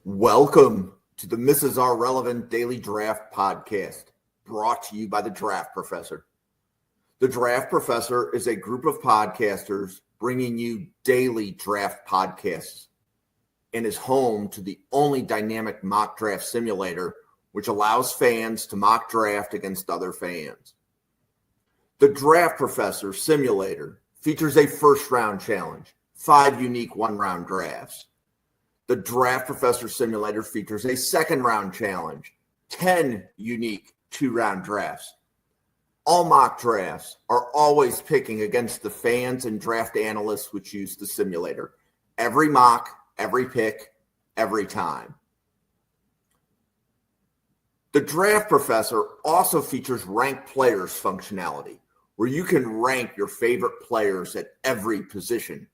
Welcome to the Mrs. R Relevant Daily Draft Podcast, brought to you by The Draft Professor. The Draft Professor is a group of podcasters bringing you daily draft podcasts and is home to the only dynamic mock draft simulator which allows fans to mock draft against other fans. The Draft Professor Simulator features a first-round challenge, 5 unique one-round drafts. The Draft Professor Simulator features a second-round challenge, 10 unique 2-round drafts. All mock drafts are always picking against the fans and draft analysts which use the simulator. Every mock, every pick, every time. The Draft Professor also features ranked players functionality, where you can rank your favorite players at every position.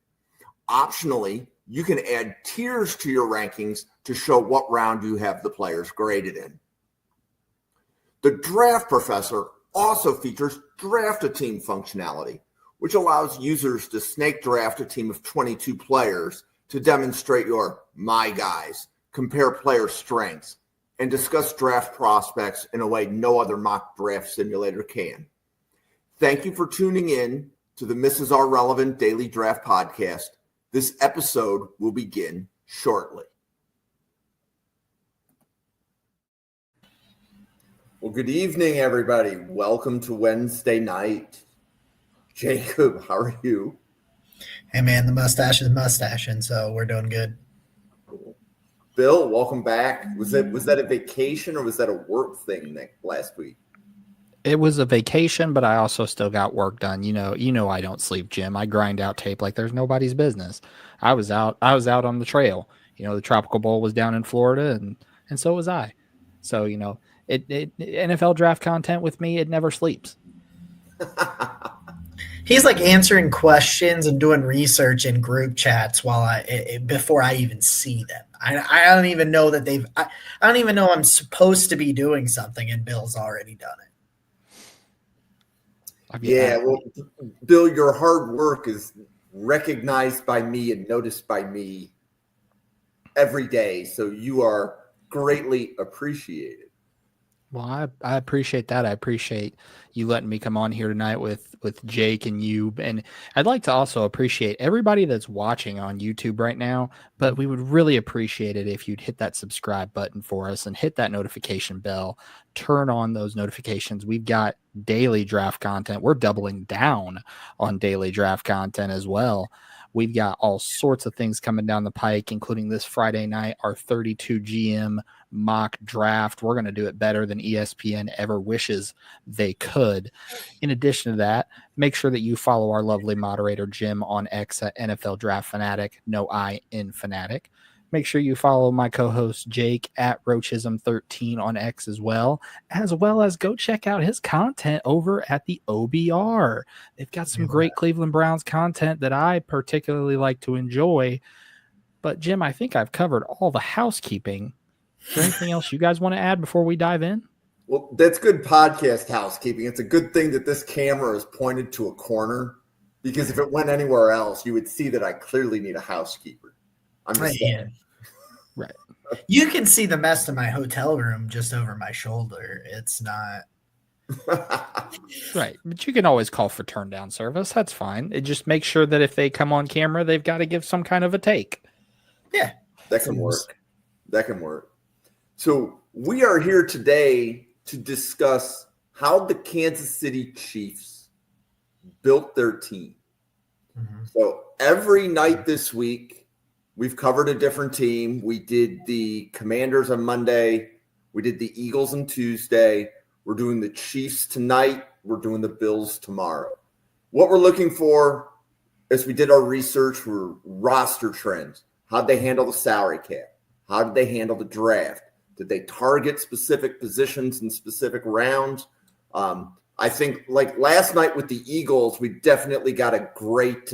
Optionally, you can add tiers to your rankings to show what round you have the players graded in. The Draft Professor also features Draft a Team functionality, which allows users to snake draft a team of 22 players to demonstrate your my guys, compare player strengths, and discuss draft prospects in a way no other mock draft simulator can. Thank you for tuning in to the Mrs. R Relevant Daily Draft Podcast. This episode will begin shortly. Well, good evening, everybody. Welcome to Wednesday night. Jacob, how are you? Hey, man, the mustache is mustaching, so we're doing good. Bill, welcome back. Was that a vacation or was that a work thing last week? It was a vacation, but I also still got work done. You know, I don't sleep, Jim. I grind out tape like there's nobody's business. I was out on the trail. You know, the Tropical Bowl was down in Florida, and so was I. So, you know, it NFL draft content with me, it never sleeps. He's like answering questions and doing research in group chats before I even see them. I don't even know that I don't even know I'm supposed to be doing something, and Bill's already done it. Well, Bill, your hard work is recognized by me and noticed by me every day, so you are greatly appreciated. Well, I appreciate that. I appreciate you letting me come on here tonight with Jake and you. And I'd like to also appreciate everybody that's watching on YouTube right now, but we would really appreciate it if you'd hit that subscribe button for us and hit that notification bell. Turn on those notifications. We've got daily draft content. We're doubling down on daily draft content as well. We've got all sorts of things coming down the pike, including this Friday night, our 32 GM mock draft. We're going to do it better than ESPN ever wishes they could. In addition to that, make sure that you follow our lovely moderator, Jim, on X at NFL Draft Fanatic, no I in Fanatic. Make sure you follow my co-host Jake at Roachism13 on X as well as go check out his content over at the OBR. They've got some great Cleveland Browns content that I particularly like to enjoy. But Jim, I think I've covered all the housekeeping. Is there anything else you guys want to add before we dive in? Well, that's good podcast housekeeping. It's a good thing that this camera is pointed to a corner, because if it went anywhere else, you would see that I clearly need a housekeeper. I'm just saying. Right. You can see the mess in my hotel room just over my shoulder. It's not right. But you can always call for turn down service. That's fine. It just makes sure that if they come on camera, they've got to give some kind of a take. Yeah. That can work. So we are here today to discuss how the Kansas City Chiefs built their team. Mm-hmm. So every night this week, we've covered a different team. We did the Commanders on Monday. We did the Eagles on Tuesday. We're doing the Chiefs tonight. We're doing the Bills tomorrow. What we're looking for, as we did our research, were roster trends. How'd they handle the salary cap? How did they handle the draft? Did they target specific positions in specific rounds? I think like last night with the Eagles, we definitely got a great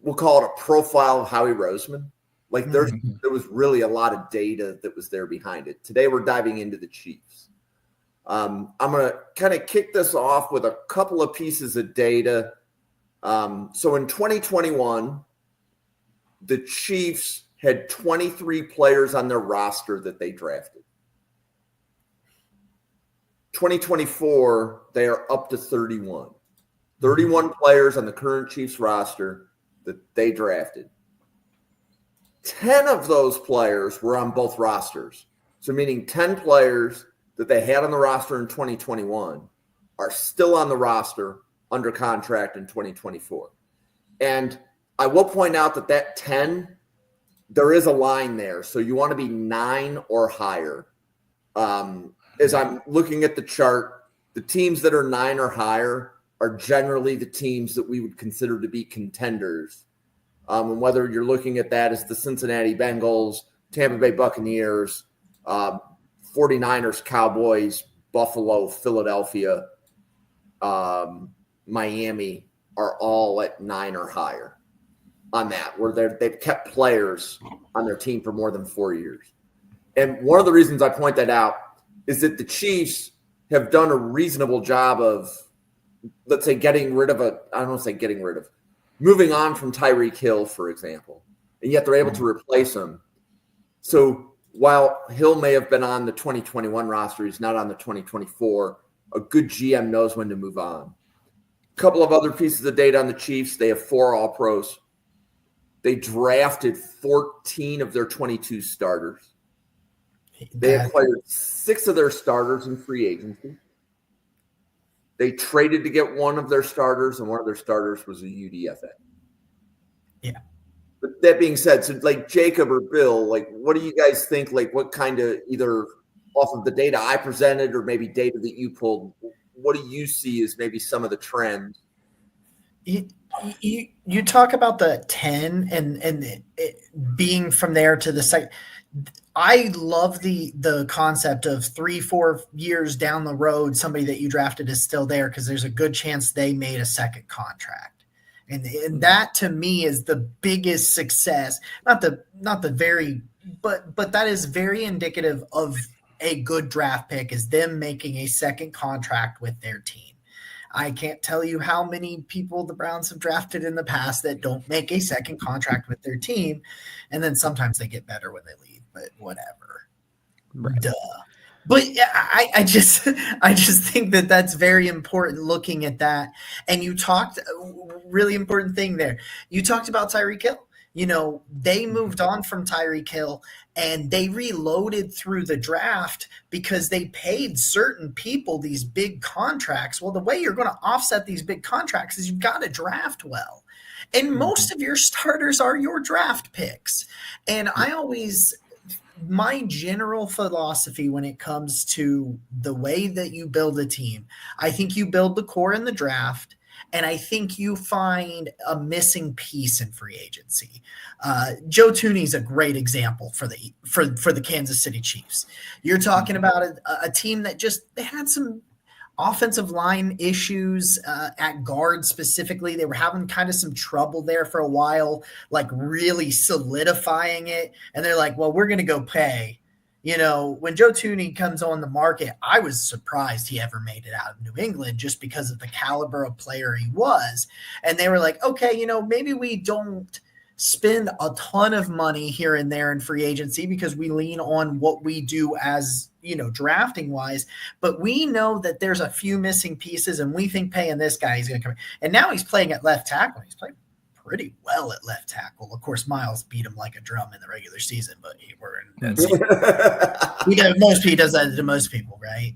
we'll call it a profile of Howie Roseman. Like there was really a lot of data that was there behind it. Today we're diving into the Chiefs. I'm going to kind of kick this off with a couple of pieces of data. So in 2021, the Chiefs had 23 players on their roster that they drafted. 2024, they are up to 31. 31 players on the current Chiefs roster that they drafted. 10 of those players were on both rosters. So meaning 10 players that they had on the roster in 2021 are still on the roster under contract in 2024. And I will point out that 10, there is a line there. So you want to be 9 or higher. As I'm looking at the chart, the teams that are 9 or higher are generally the teams that we would consider to be contenders. And whether you're looking at that as the Cincinnati Bengals, Tampa Bay Buccaneers, 49ers, Cowboys, Buffalo, Philadelphia, Miami are all at 9 or higher on that, where they've kept players on their team for more than 4 years. And one of the reasons I point that out is that the Chiefs have done a reasonable job of, let's say, moving on from Tyreek Hill, for example, and yet they're able to replace him. So while Hill may have been on the 2021 roster, he's not on the 2024. A good GM knows when to move on. A couple of other pieces of data on the Chiefs. They have 4 All-Pros. They drafted 14 of their 22 starters. They acquired 6 of their starters in free agency. They traded to get one of their starters, and one of their starters was a UDFA. Yeah. But that being said, so like Jacob or Bill, like what do you guys think? Like what kind of, either off of the data I presented or maybe data that you pulled, what do you see as maybe some of the trends? You talk about the 10 and it being from there to the second. I love the concept of 3-4 years down the road, somebody that you drafted is still there because there's a good chance they made a second contract. And that to me is the biggest success. Not the very, but that is very indicative of a good draft pick, is them making a second contract with their team. I can't tell you how many people the Browns have drafted in the past that don't make a second contract with their team. And then sometimes they get better when they leave, but whatever. Right. Duh. But yeah, I just think that that's very important looking at that. And you talked really important thing there. You talked about Tyreek Hill. You know, they moved on from Tyreek Hill and they reloaded through the draft because they paid certain people these big contracts. Well, the way you're going to offset these big contracts is you've got to draft well. And most of your starters are your draft picks. And my general philosophy when it comes to the way that you build a team, I think you build the core in the draft. And I think you find a missing piece in free agency. Joe Thuney is a great example for the Kansas City Chiefs. You're talking about a team that they had some offensive line issues at guard specifically. They were having kind of some trouble there for a while, like really solidifying it. And they're like, well, we're going to go pay. You know, when Joe Thuney comes on the market, I was surprised he ever made it out of New England just because of the caliber of player he was. And they were like, okay, you know, maybe we don't spend a ton of money here and there in free agency because we lean on what we do as, you know, drafting wise, but we know that there's a few missing pieces and we think paying this guy is going to come. And now he's playing at left tackle. He's playing pretty well at left tackle. Of course, Miles beat him like a drum in the regular season, but he does that to most people, right?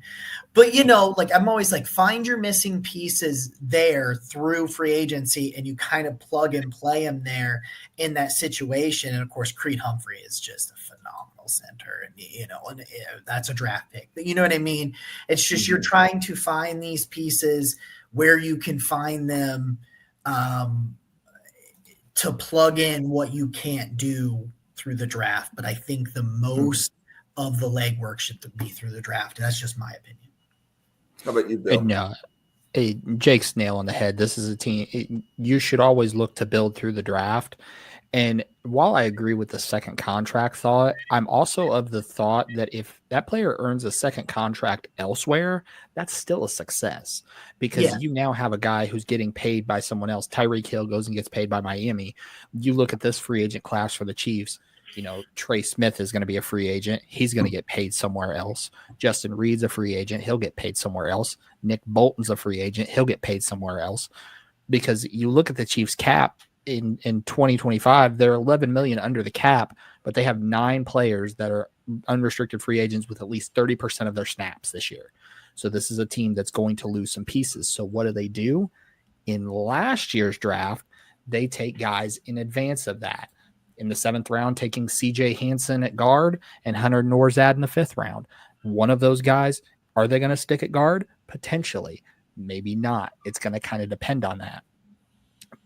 But you know, like I'm always like, find your missing pieces there through free agency, and you kind of plug and play them there in that situation. And of course, Creed Humphrey is just a phenomenal center, and you know, and that's a draft pick. But you know what I mean? It's just you're trying to find these pieces where you can find them. To plug in what you can't do through the draft. But I think the most of the legwork should be through the draft. That's just my opinion. How about you, Bill? No, Jake's nail on the head. This is a team. You should always look to build through the draft. And while I agree with the second contract thought, I'm also of the thought that if that player earns a second contract elsewhere, that's still a success because you now have a guy who's getting paid by someone else. Tyreek Hill goes and gets paid by Miami. You look at this free agent class for the Chiefs. Trey Smith is going to be a free agent. He's going to get paid somewhere else. Justin Reed's a free agent. He'll get paid somewhere else. Nick Bolton's a free agent. He'll get paid somewhere else. Because you look at the Chiefs cap in 2025, they're 11 million under the cap, but they have 9 players that are unrestricted free agents with at least 30% of their snaps this year. So this is a team that's going to lose some pieces. So what do? In last year's draft, they take guys in advance of that. In the 7th round, taking CJ Hansen at guard and Hunter Norzad in the 5th round. One of those guys, are they going to stick at guard? Potentially. Maybe not. It's going to kind of depend on that.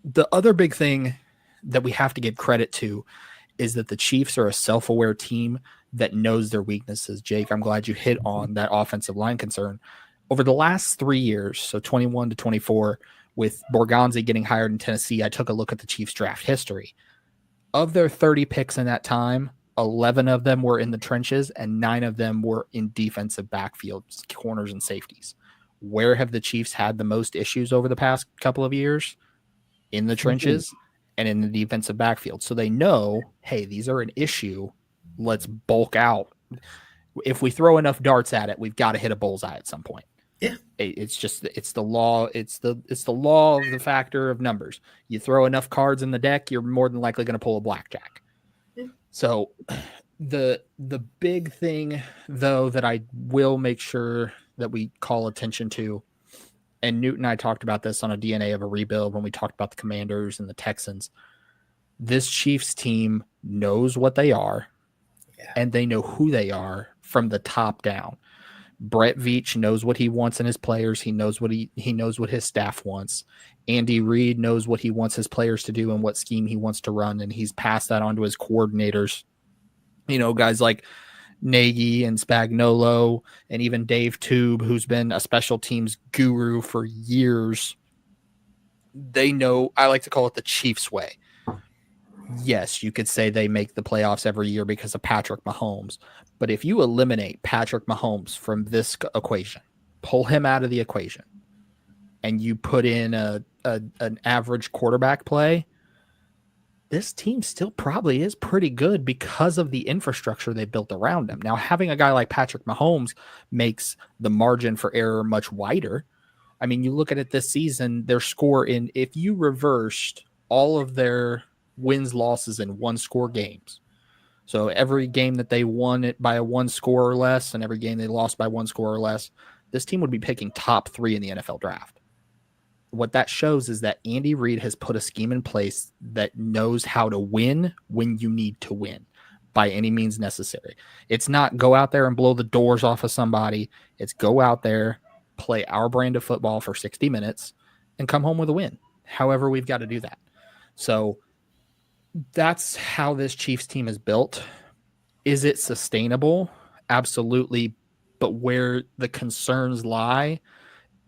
The other big thing that we have to give credit to is that the Chiefs are a self-aware team that knows their weaknesses. Jake, I'm glad you hit on that offensive line concern. Over the last 3 years, so 21 to 24, with Borgonzi getting hired in Tennessee, I took a look at the Chiefs draft history. Of their 30 picks in that time, 11 of them were in the trenches and 9 of them were in defensive backfields, corners and safeties. Where have the Chiefs had the most issues over the past couple of years? In the trenches and in the defensive backfield. So they know, hey, these are an issue. Let's bulk out. If we throw enough darts at it, we've got to hit a bullseye at some point. Yeah. It's the law. It's the law of the factor of numbers. You throw enough cards in the deck, you're more than likely going to pull a blackjack. Yeah. So the big thing, though, that I will make sure that we call attention to, and Newt and I talked about this on a DNA of a rebuild when we talked about the Commanders and the Texans. This Chiefs team knows what they are, and they know who they are from the top down. Brett Veach knows what he wants in his players. He knows what he knows what his staff wants. Andy Reid knows what he wants his players to do and what scheme he wants to run, and he's passed that on to his coordinators. Guys like Nagy and Spagnuolo and even Dave Tube, who's been a special teams guru for years. They know, I like to call it the Chiefs way. Yes, you could say they make the playoffs every year because of Patrick Mahomes. But if you eliminate Patrick Mahomes from this equation, pull him out of the equation, and you put in an average quarterback play, this team still probably is pretty good because of the infrastructure they built around him. Now, having a guy like Patrick Mahomes makes the margin for error much wider. I mean, you look at it this season, their score if you reversed all of their wins, losses in 1-score games. So every game that they won it by a 1 score or less, and every game they lost by 1 score or less, this team would be picking top 3 in the NFL draft. What that shows is that Andy Reid has put a scheme in place that knows how to win when you need to win by any means necessary. It's not go out there and blow the doors off of somebody. It's go out there, play our brand of football for 60 minutes, and come home with a win. However, we've got to do that. So that's how this Chiefs team is built. Is it sustainable? Absolutely. But where the concerns lie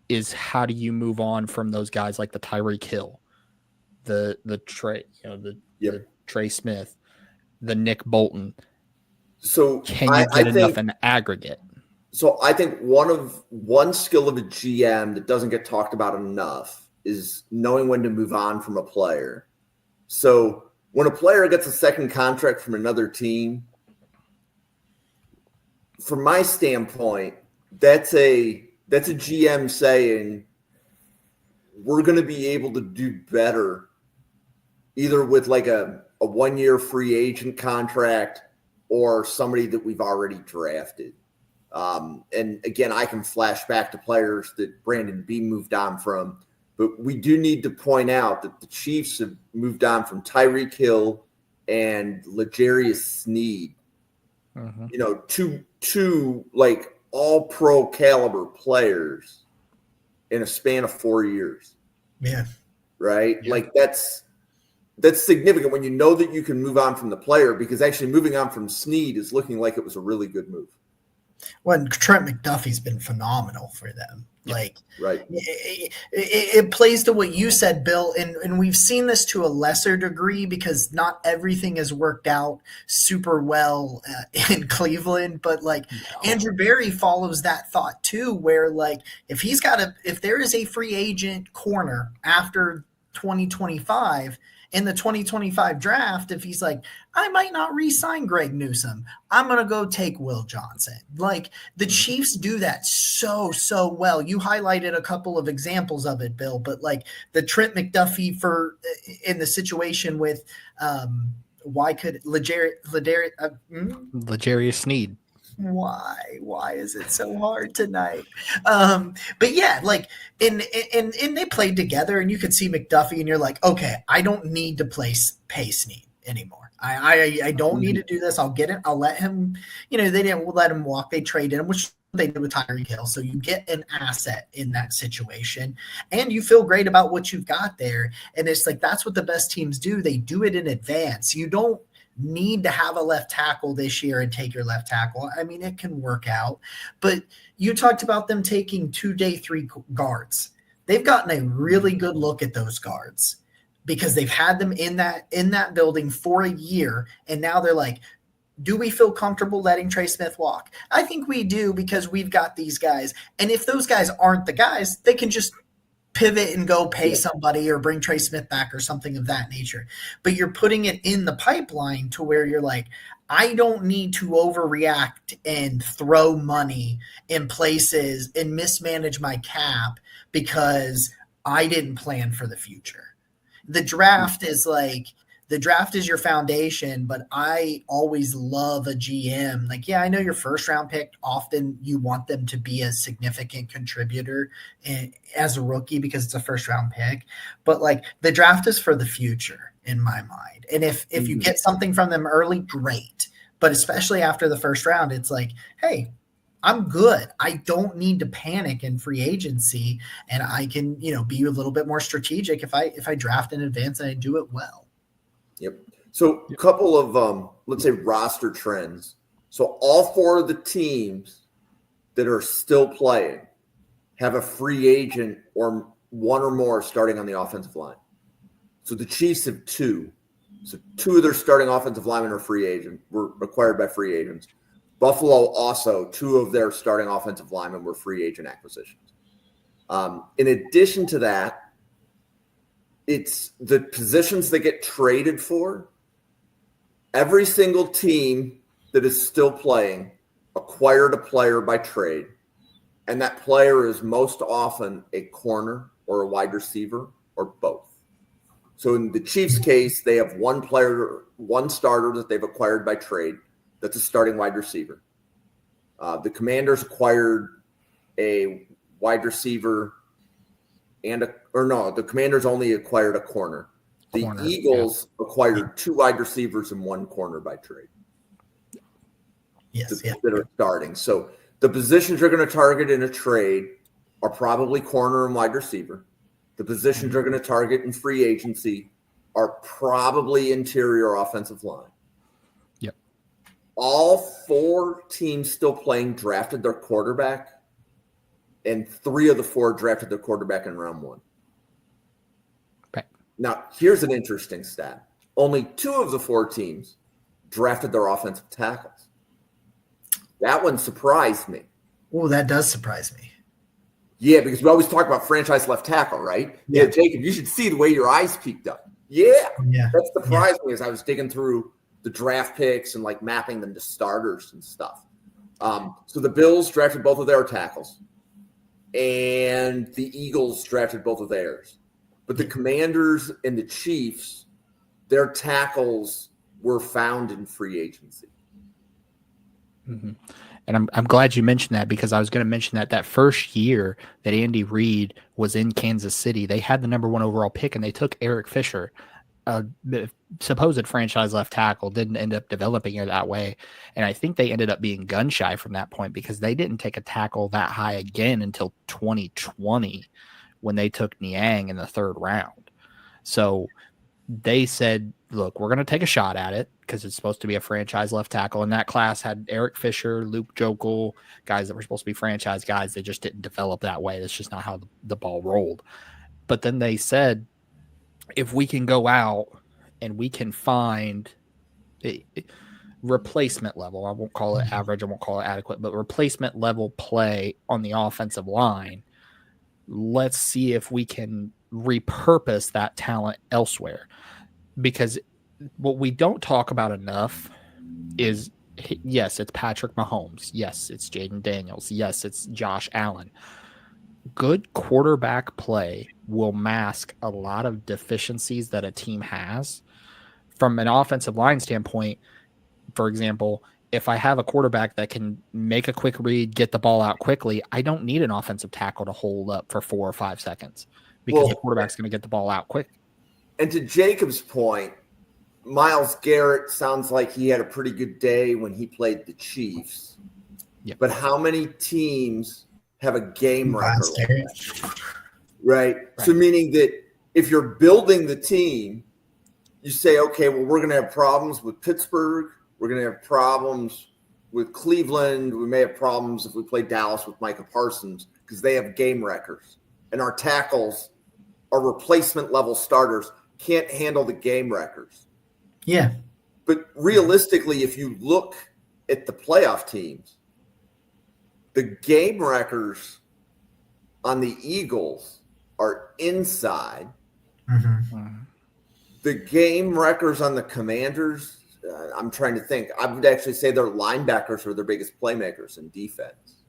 is how do you move on from those guys like the Tyreek Hill, the Trey, the Trey Smith, the Nick Bolton. So can you get enough in aggregate? So I think one skill of a GM that doesn't get talked about enough is knowing when to move on from a player. So when a player gets a second contract from another team, from my standpoint, that's a GM saying we're going to be able to do better either with like a 1-year free agent contract or somebody that we've already drafted. And again, I can flash back to players that Brandon Beam moved on from, but we do need to point out that the Chiefs have moved on from Tyreek Hill and L'Jarius Sneed. Mm-hmm. Two like all pro caliber players in a span of 4 years. Yeah. Right. Yeah. Like that's significant when you know that you can move on from the player, because actually moving on from Sneed is looking like it was a really good move. Well, Trent McDuffie's been phenomenal for them. Yeah, like, right. It plays to what you said, Bill, and we've seen this to a lesser degree because not everything has worked out super well in Cleveland. But Andrew Berry follows that thought too, where like if there is a free agent corner after 2025, in the 2025 draft, if he's like, I might not re-sign Greg Newsome, I'm going to go take Will Johnson. Like the Chiefs do that so well. You highlighted a couple of examples of it, Bill, but like the Trent McDuffie in the situation with why could L'Jarius Sneed. Why is it so hard tonight? But yeah, like and they played together, and you could see McDuffie, and you're like, okay, I don't need to pay Snead anymore. I don't need to do this. I'll get it. I'll let him. They didn't let him walk. They traded him, which they did with Tyreek Hill. So you get an asset in that situation, and you feel great about what you've got there. And it's like that's what the best teams do. They do it in advance. You don't need to have a left tackle this year and take your left tackle. I mean, it can work out, but you talked about them taking 2 day 3 guards. They've gotten a really good look at those guards because they've had them in that building for a year. And now they're like, do we feel comfortable letting Trey Smith walk? I think we do because we've got these guys. And if those guys aren't the guys, they can just pivot and go pay somebody or bring Trey Smith back or something of that nature. But you're putting it in the pipeline to where you're like, I don't need to overreact and throw money in places and mismanage my cap because I didn't plan for the future. The draft is your foundation, but I always love a GM. Like, yeah, I know your first round pick, often you want them to be a significant contributor as a rookie because it's a first round pick. But like the draft is for the future in my mind. And if you get something from them early, great. But especially after the first round, it's like, hey, I'm good. I don't need to panic in free agency, and I can, be a little bit more strategic if I draft in advance and I do it well. Yep. So a couple of, let's say, roster trends. So all 4 of the teams that are still playing have a free agent or one or more starting on the offensive line. So the Chiefs have 2. So 2 of their starting offensive linemen were acquired by free agents. Buffalo also, 2 of their starting offensive linemen were free agent acquisitions. In addition to that, it's the positions that get traded for. Every single team that is still playing acquired a player by trade, and that player is most often a corner or a wide receiver or both. So in the Chiefs' case, they have one starter that they've acquired by trade that's a starting wide receiver. The Commanders acquired a wide receiver the Commanders only acquired a corner. The Eagles acquired 2 wide receivers and 1 corner by trade. That are starting. So the positions you're going to target in a trade are probably corner and wide receiver. The positions you're going to target in free agency are probably interior offensive line. Yep. All 4 teams still playing drafted their quarterback. And 3 of the 4 drafted their quarterback in round 1. Okay. Now, here's an interesting stat. Only 2 of the 4 teams drafted their offensive tackles. That one surprised me. Oh, that does surprise me. Yeah, because we always talk about franchise left tackle, right? Yeah. Jacob, you should see the way your eyes peaked up. Yeah. That surprised me as I was digging through the draft picks and like mapping them to starters and stuff. So the Bills drafted both of their tackles. And the Eagles drafted both of theirs. But the Commanders and the Chiefs, their tackles were found in free agency. Mm-hmm. And I'm glad you mentioned that because I was going to mention that first year that Andy Reid was in Kansas City, they had the number 1 overall pick and they took Eric Fisher, a supposed franchise left tackle, didn't end up developing it that way. And I think they ended up being gun shy from that point because they didn't take a tackle that high again until 2020 when they took Niang in the 3rd round. So they said, look, we're going to take a shot at it because it's supposed to be a franchise left tackle. And that class had Eric Fisher, Luke Jokel, guys that were supposed to be franchise guys. They just didn't develop that way. That's just not how the ball rolled. But then they said, if we can go out and we can find a replacement level, I won't call it average, I won't call it adequate, but replacement level play on the offensive line, let's see if we can repurpose that talent elsewhere. because what we don't talk about enough is, yes, it's Patrick Mahomes. Yes, it's Jaden Daniels. Yes, it's Josh Allen. Good quarterback play will mask a lot of deficiencies that a team has. From an offensive line standpoint, for example, if I have a quarterback that can make a quick read, get the ball out quickly, I don't need an offensive tackle to hold up for 4 or 5 seconds because the quarterback's going to get the ball out quick. And to Jacob's point, Myles Garrett sounds like he had a pretty good day when he played the Chiefs. Yep. But how many teams have a game record like that? Right? So meaning that if you're building the team, you say, okay, well, we're going to have problems with Pittsburgh. We're going to have problems with Cleveland. We may have problems if we play Dallas with Micah Parsons because they have game records. And our tackles, our replacement level starters, can't handle the game records. Yeah. But realistically, if you look at the playoff teams, the game records on the Eagles are inside. Mm-hmm. The game records on the Commanders, I'm trying to think. I would actually say their linebackers are their biggest playmakers in defense.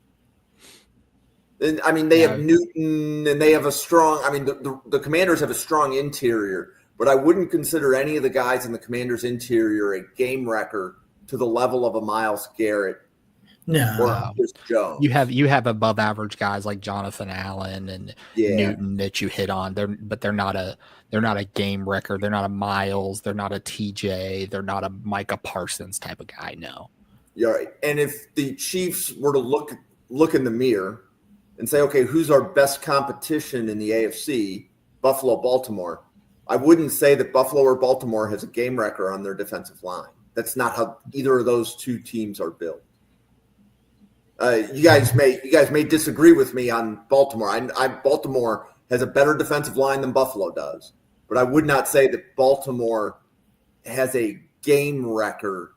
And, I mean, they have Newton, and they have a strong – I mean, the Commanders have a strong interior, but I wouldn't consider any of the guys in the Commanders' interior a game record to the level of a Myles Garrett. No. Jones. You have above average guys like Jonathan Allen and Newton that you hit on. They're not a game record. They're not a Miles. They're not a TJ. They're not a Micah Parsons type of guy. No. Yeah, right. And if the Chiefs were to look in the mirror and say, okay, who's our best competition in the AFC? Buffalo, Baltimore. I wouldn't say that Buffalo or Baltimore has a game record on their defensive line. That's not how either of those two teams are built. You guys may disagree with me on Baltimore. Baltimore has a better defensive line than Buffalo does, but I would not say that Baltimore has a game record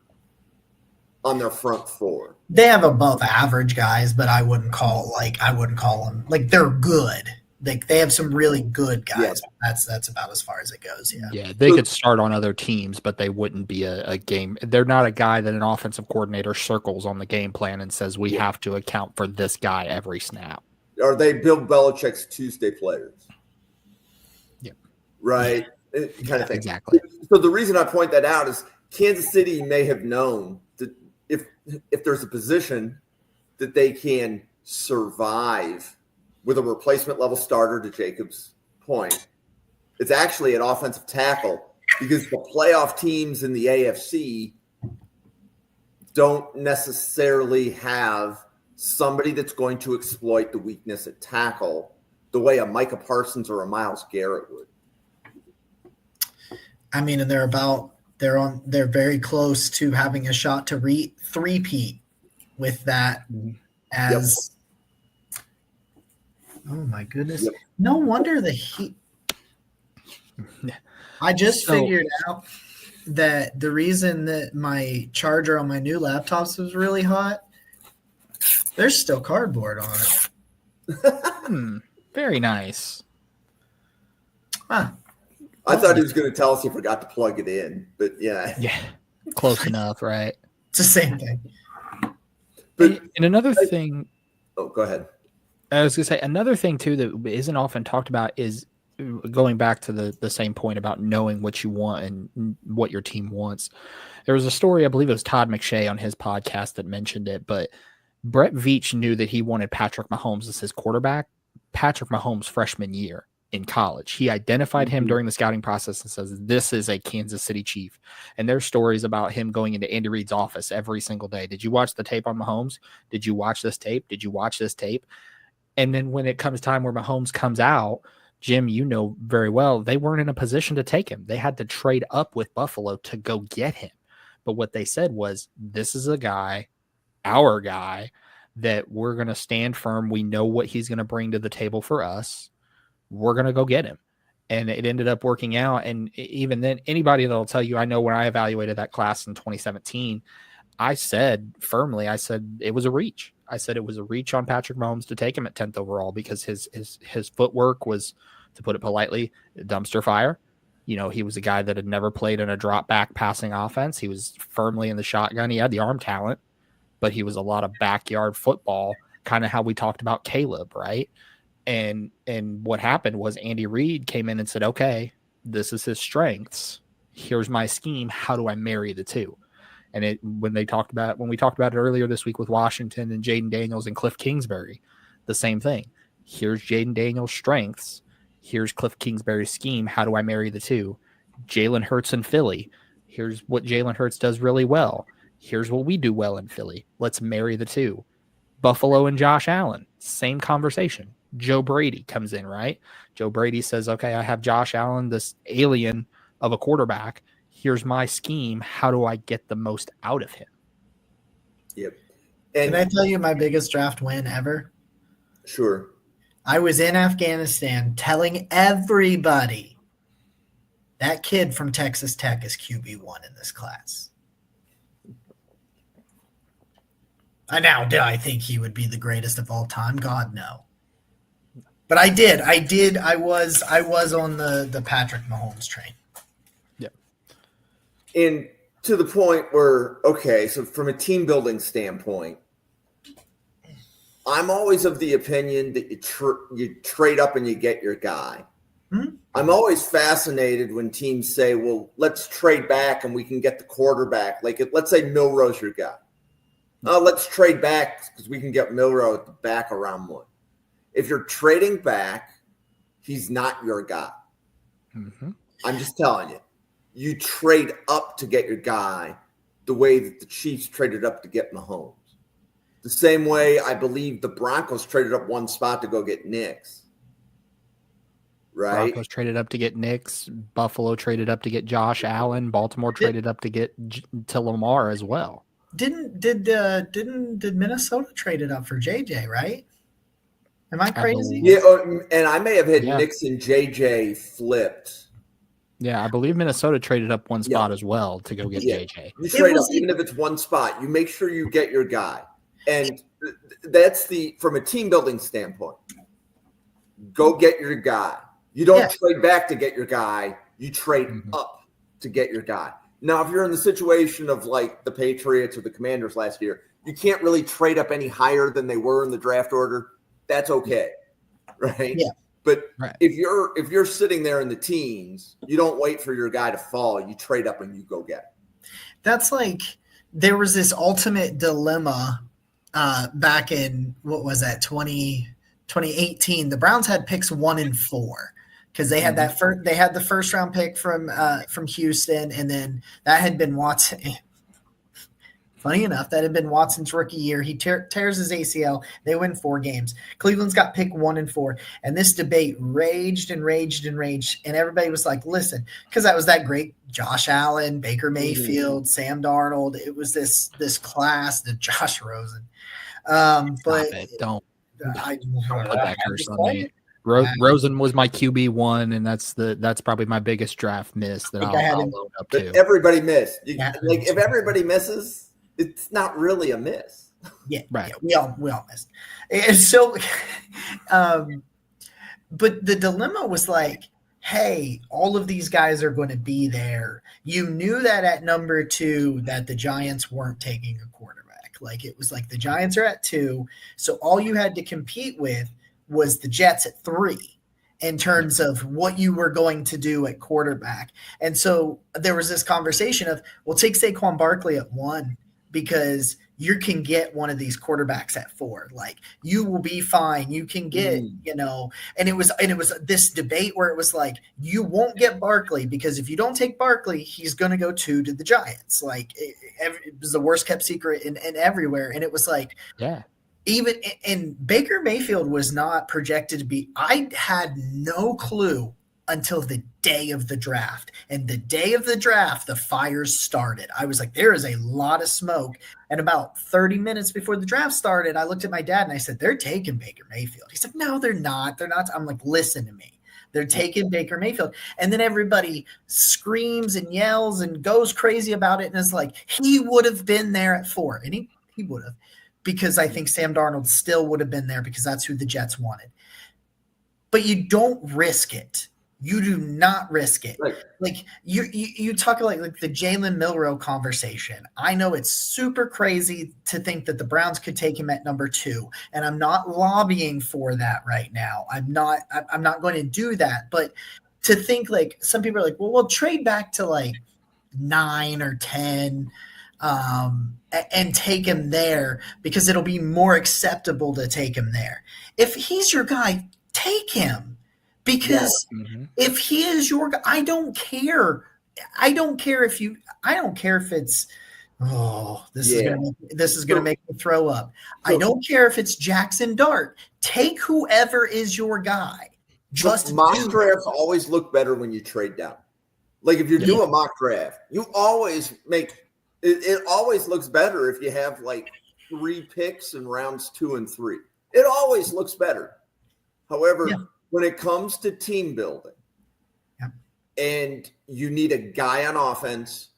on their front four. They have above average guys, but I wouldn't call them like they're good. They have some really good guys. Yeah. That's about as far as it goes. Yeah, they could start on other teams, but they wouldn't be a game. They're not a guy that an offensive coordinator circles on the game plan and says we have to account for this guy every snap. Are they Bill Belichick's Tuesday players? Yeah. Right? Kind of thing. Exactly. So the reason I point that out is Kansas City may have known that if there's a position that they can survive with a replacement level starter, to Jacob's point, it's actually an offensive tackle because the playoff teams in the AFC don't necessarily have somebody that's going to exploit the weakness at tackle the way a Micah Parsons or a Myles Garrett would. I mean, and they're very close to having a shot to three-peat with that as. Oh my goodness! Yep. No wonder the heat. I just figured out that the reason that my charger on my new laptops was really hot, there's still cardboard on it. Very nice. Huh. I thought he was going to tell us he forgot to plug it in, but yeah. Yeah, close enough, right? It's the same thing. But and another thing. Oh, go ahead. I was going to say another thing too that isn't often talked about is going back to the same point about knowing what you want and what your team wants. There was a story, I believe it was Todd McShay on his podcast that mentioned it, but Brett Veach knew that he wanted Patrick Mahomes as his quarterback. Patrick Mahomes' freshman year in college, he identified him during the scouting process and says, this is a Kansas City Chief. And there's stories about him going into Andy Reid's office every single day. Did you watch the tape on Mahomes? Did you watch this tape? Did you watch this tape? And then when it comes time where Mahomes comes out, Jim, you know very well, they weren't in a position to take him. They had to trade up with Buffalo to go get him. But what they said was, this is a guy, our guy, that we're going to stand firm. We know what he's going to bring to the table for us. We're going to go get him. And it ended up working out. And even then, anybody that'll tell you, I know when I evaluated that class in 2017, I said firmly, it was a reach. I said it was a reach on Patrick Mahomes to take him at 10th overall because his footwork was, to put it politely, dumpster fire. He was a guy that had never played in a drop back passing offense. He was firmly in the shotgun. He had the arm talent, but he was a lot of backyard football, kind of how we talked about Caleb, right? And what happened was Andy Reid came in and said, okay, this is his strengths. Here's my scheme. How do I marry the two? And when we talked about it earlier this week with Washington and Jaden Daniels and Cliff Kingsbury, the same thing. Here's Jaden Daniels' strengths. Here's Cliff Kingsbury's scheme. How do I marry the two? Jalen Hurts in Philly. Here's what Jalen Hurts does really well. Here's what we do well in Philly. Let's marry the two. Buffalo and Josh Allen, same conversation. Joe Brady comes in, right? Joe Brady says, okay, I have Josh Allen, this alien of a quarterback. Here's my scheme. How do I get the most out of him? Yep. And Can I tell you my biggest draft win ever? Sure. I was in Afghanistan telling everybody that kid from Texas Tech is QB1 in this class. Now, did I think he would be the greatest of all time? God, no. But I did. I was on the Patrick Mahomes train. And to the point where, okay, so from a team building standpoint, I'm always of the opinion that you trade up and you get your guy. Hmm? I'm always fascinated when teams say, well, let's trade back and we can get the quarterback. Like, let's say Milrow's your guy. Let's trade back because we can get Milrow at the back of round one. If you're trading back, he's not your guy. Mm-hmm. I'm just telling you. You trade up to get your guy the way that the Chiefs traded up to get Mahomes. The same way I believe the Broncos traded up one spot to go get Nicks. Right? Broncos traded up to get Nicks. Buffalo traded up to get Josh Allen. Baltimore traded up to get to Lamar as well. Did Minnesota trade it up for JJ, right? Am I crazy? Yeah, and I may have had Nicks and JJ flipped. Yeah, I believe Minnesota traded up one spot as well to go get JJ. You trade up, even if it's one spot, you make sure you get your guy. And that's from a team building standpoint. Go get your guy. You don't trade back to get your guy. You trade up to get your guy. Now, if you're in the situation of like the Patriots or the Commanders last year, you can't really trade up any higher than they were in the draft order. That's okay. Right? Yeah. But if you're sitting there in the teens, you don't wait for your guy to fall. You trade up and you go get it. That's like there was this ultimate dilemma back in, what was that, 2018. The Browns had picks 1 and 4 because they had they had the first round pick from Houston, and then that had been Watson. Funny enough, that had been Watson's rookie year. He tears his ACL. They win 4 games. Cleveland's got pick 1 and 4. And this debate raged and raged and raged. And everybody was like, listen, because that was that great Josh Allen, Baker Mayfield, Sam Darnold. It was this class, the Josh Rosen. But Don't put put that curse on me. Rosen was my QB1, and that's probably my biggest draft miss that I'll load up to. But everybody missed. Like if everybody misses, it's not really a miss. Yeah, right. Yeah, we all missed. And so, but the dilemma was like, hey, all of these guys are going to be there. You knew that at number 2 that the Giants weren't taking a quarterback. Like it was like the Giants are at 2, so all you had to compete with was the Jets at 3 in terms of what you were going to do at quarterback. And so there was this conversation of, well, take Saquon Barkley at 1 because you can get one of these quarterbacks at 4. Like you will be fine. You can get, and it was this debate where it was like, you won't get Barkley because if you don't take Barkley, he's going to go 2 to the Giants. Like it was the worst kept secret in everywhere. And it was like, even and Baker Mayfield was not projected to be. I had no clue until the day of the draft. And the day of the draft, the fires started. I was like, there is a lot of smoke. And about 30 minutes before the draft started, I looked at my dad and I said, they're taking Baker Mayfield. He said, no, they're not. They're not. I'm like, listen to me. They're taking Baker Mayfield. And then everybody screams and yells and goes crazy about it. And it's like, he would have been there at 4. And he would have. Because I think Sam Darnold still would have been there because that's who the Jets wanted. But you don't risk it. You do not risk it. Right. Like you talk like the Jalen Milroe conversation. I know it's super crazy to think that the Browns could take him at number 2, and I'm not lobbying for that right now. I'm not going to do that. But to think like some people are like, well, we'll trade back to like 9 or 10 and take him there because it'll be more acceptable to take him there. If he's your guy, take him. Because if he is your guy, I don't care. I don't care if it's this is gonna make me throw up. I don't care if it's Jackson Dart. Take whoever is your guy. Just mock drafts always look better when you trade down. Like if you do a mock draft, you always make it always looks better if you have like 3 picks in rounds 2 and 3. It always looks better. However, when it comes to team building and you need a guy on offense,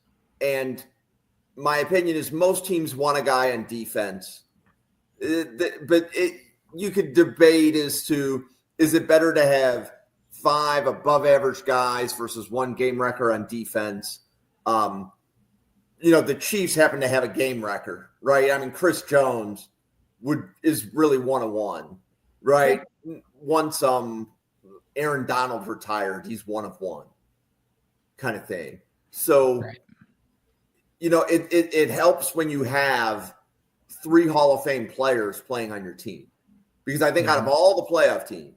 and my opinion is most teams want a guy on defense, but you could debate as to, is it better to have 5 above average guys versus 1 game wrecker on defense? The Chiefs happen to have a game wrecker, right? I mean, Chris Jones is really 1-of-1, right? Once Aaron Donald retired, he's 1 of 1 kind of thing. So, it helps when you have 3 Hall of Fame players playing on your team. Because I think out of all the playoff teams,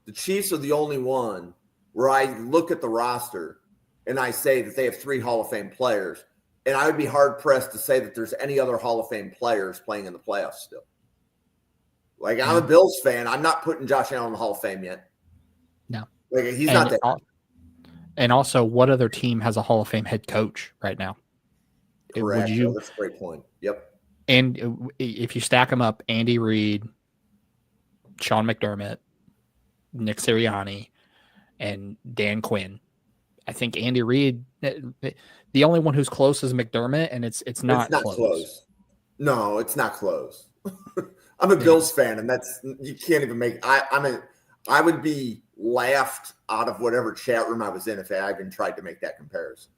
the Chiefs are the only one where I look at the roster and I say that they have 3 Hall of Fame players. And I would be hard-pressed to say that there's any other Hall of Fame players playing in the playoffs still. Like, I'm a Bills fan. I'm not putting Josh Allen in the Hall of Fame yet. No. Like, he's not there. And also, what other team has a Hall of Fame head coach right now? Correct. That's a great point. Yep. And if you stack them up, Andy Reid, Sean McDermott, Nick Sirianni, and Dan Quinn, I think Andy Reid, the only one who's close is McDermott, and it's not close. No, it's not close. I'm a Bills fan, and that's, you can't even make. I would be laughed out of whatever chat room I was in if I even tried to make that comparison.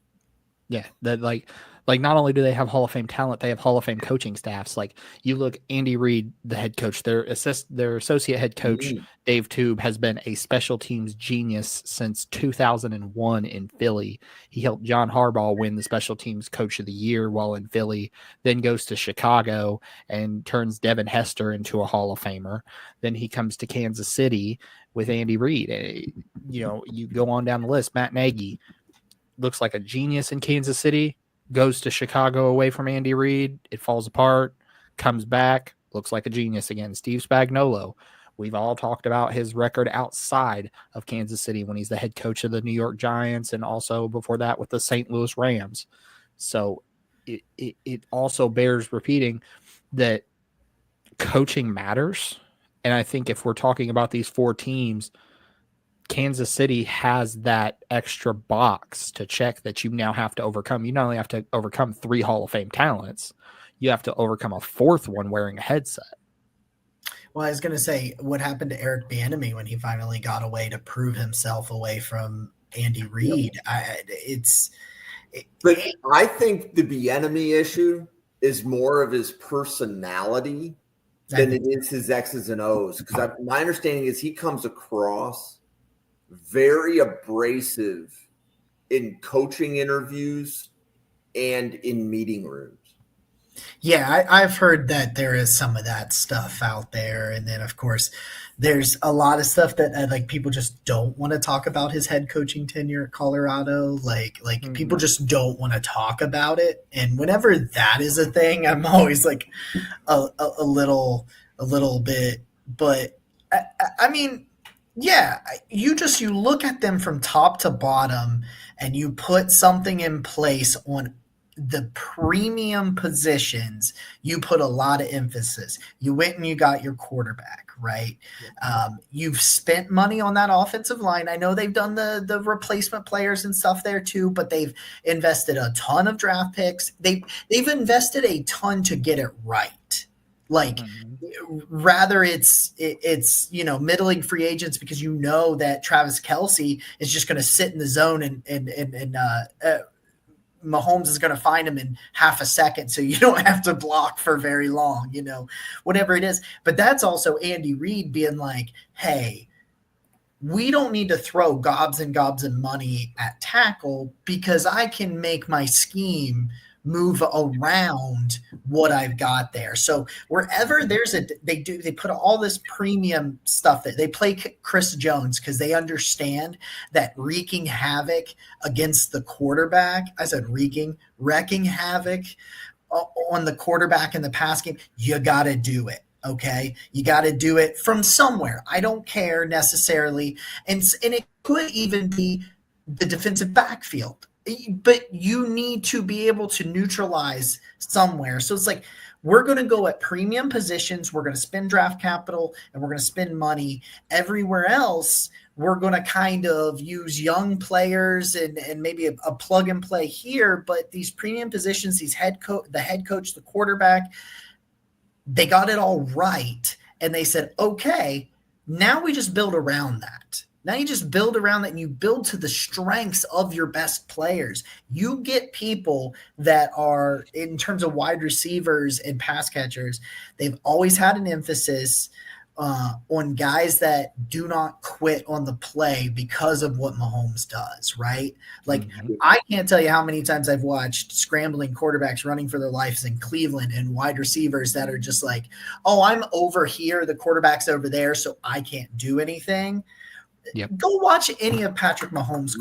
Yeah, that like not only do they have Hall of Fame talent, they have Hall of Fame coaching staffs. Like you look, Andy Reid, the head coach, their associate head coach, Dave Tube, has been a special teams genius since 2001 in Philly. He helped John Harbaugh win the special teams coach of the year while in Philly, then goes to Chicago and turns Devin Hester into a Hall of Famer. Then he comes to Kansas City with Andy Reid. You go on down the list. Matt Nagy looks like a genius in Kansas City, goes to Chicago away from Andy Reid. It falls apart, comes back, looks like a genius again. Steve Spagnuolo, we've all talked about his record outside of Kansas City when he's the head coach of the New York Giants and also before that with the St. Louis Rams. So it also bears repeating that coaching matters. And I think if we're talking about these 4 teams, Kansas City has that extra box to check that you now have to overcome. You not only have to overcome 3 Hall of Fame talents, you have to overcome a 4th one wearing a headset. Well, I was going to say, what happened to Eric Bieniemy when he finally got away to prove himself away from Andy Reid? But I think the Bieniemy issue is more of his personality than it is his X's and O's. Because my understanding is he comes across very abrasive in coaching interviews and in meeting rooms. Yeah, I've heard that there is some of that stuff out there. And then, of course, there's a lot of stuff that like people just don't want to talk about his head coaching tenure at Colorado. Like people just don't want to talk about it. And whenever that is a thing, I'm always like a little bit. But I mean, yeah, you look at them from top to bottom and you put something in place on the premium positions. You put a lot of emphasis. You went and you got your quarterback, right? You've spent money on that offensive line. I know they've done the replacement players and stuff there too, but they've invested a ton of draft picks. They've invested a ton to get it right. Like, rather it's middling free agents because that Travis Kelce is just going to sit in the zone and Mahomes is going to find him in half a second, so you don't have to block for very long, whatever it is. But that's also Andy Reid being like, hey, we don't need to throw gobs and gobs of money at tackle because I can make my scheme move around what I've got there. So wherever they put all this premium stuff that they play Chris Jones because they understand that wreaking havoc against the quarterback. I said wrecking havoc on the quarterback in the pass game. You got to do it. Okay. You got to do it from somewhere. I don't care necessarily. And it could even be the defensive backfield. But you need to be able to neutralize somewhere. So it's like, we're going to go at premium positions. We're going to spend draft capital and we're going to spend money. Everywhere else, we're going to kind of use young players and maybe a plug and play here. But these premium positions, the head coach, the quarterback, they got it all right. And they said, okay, now we just build around that. Now you just build around that and you build to the strengths of your best players. You get people that are, in terms of wide receivers and pass catchers, they've always had an emphasis on guys that do not quit on the play because of what Mahomes does, right? Like, I can't tell you how many times I've watched scrambling quarterbacks running for their lives in Cleveland and wide receivers that are just like, oh, I'm over here, the quarterback's over there, so I can't do anything. Yep. Go watch any of Patrick Mahomes'